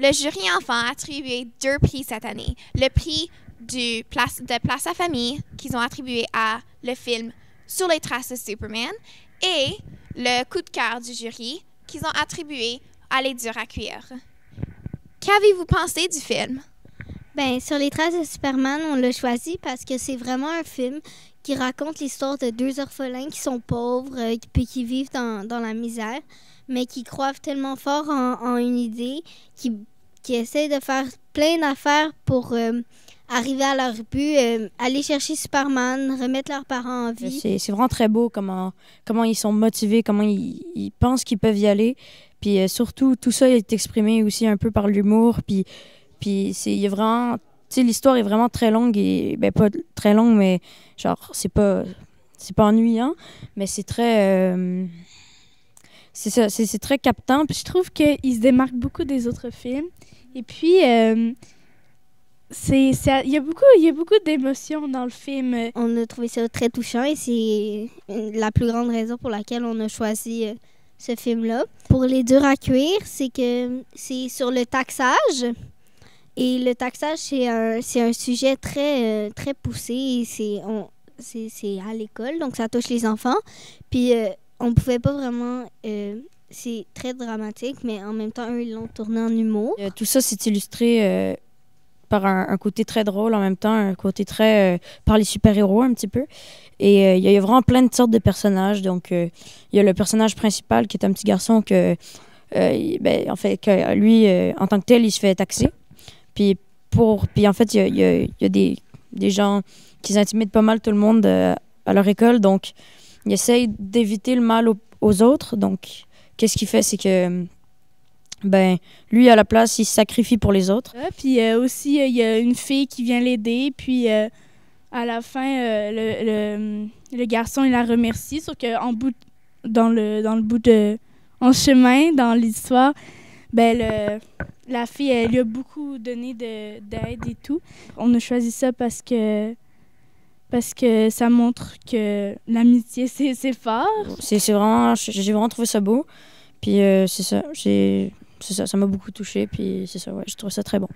Le jury enfant a attribué 2 prix cette année. Le prix de Place à Famille qu'ils ont attribué à le film Sur les traces de Superman et le coup de cœur du jury qu'ils ont attribué à Les Durs à cuire. Qu'avez-vous pensé du film? Ben, Sur les traces de Superman, on l'a choisi parce que c'est vraiment un film qui raconte l'histoire de 2 orphelins qui sont pauvres puis qui vivent dans la misère, mais qui croient tellement fort en une idée, qui essaient de faire plein d'affaires pour arriver à leur but, aller chercher Superman, remettre leurs parents en vie. C'est vraiment très beau comment ils sont motivés, comment ils pensent qu'ils peuvent y aller. Puis surtout, tout ça est exprimé aussi un peu par l'humour. Puis il y a vraiment... Tu sais, l'histoire est vraiment très longue et... Ben, pas très longue, mais genre, c'est pas ennuyant, mais c'est très... c'est ça, c'est très captant. Je trouve qu'il se démarque beaucoup des autres films. Et puis, il y a beaucoup d'émotions dans le film. On a trouvé ça très touchant et c'est la plus grande raison pour laquelle on a choisi ce film-là. Pour Les Durs à cuire, c'est que c'est sur le taxage. Et le taxage, c'est un sujet très, très poussé. Et c'est à l'école, donc ça touche les enfants. Puis on pouvait pas vraiment... c'est très dramatique, mais en même temps, eux, ils l'ont tourné en humour. Tout ça, c'est illustré par un côté très drôle, en même temps, un côté très... par les super-héros, un petit peu. Et il y a vraiment plein de sortes de personnages. Donc, il y a le personnage principal, qui est un petit garçon que... en fait, que lui, en tant que tel, il se fait taxer. Puis en fait, il y a des gens qui intimident pas mal tout le monde à leur école. Donc, il essaye d'éviter le mal aux autres. Donc, qu'est-ce qu'il fait? C'est que, lui, à la place, il se sacrifie pour les autres. Puis aussi, il y a une fille qui vient l'aider. Puis, à la fin, le garçon, il la remercie. Sauf que en chemin, dans l'histoire, la fille, elle lui a beaucoup donné d'aide et tout. On a choisi ça parce que ça montre que l'amitié, c'est fort. J'ai vraiment trouvé ça beau. Puis c'est ça, ça m'a beaucoup touchée. Puis c'est ça, ouais, je trouve ça très bon.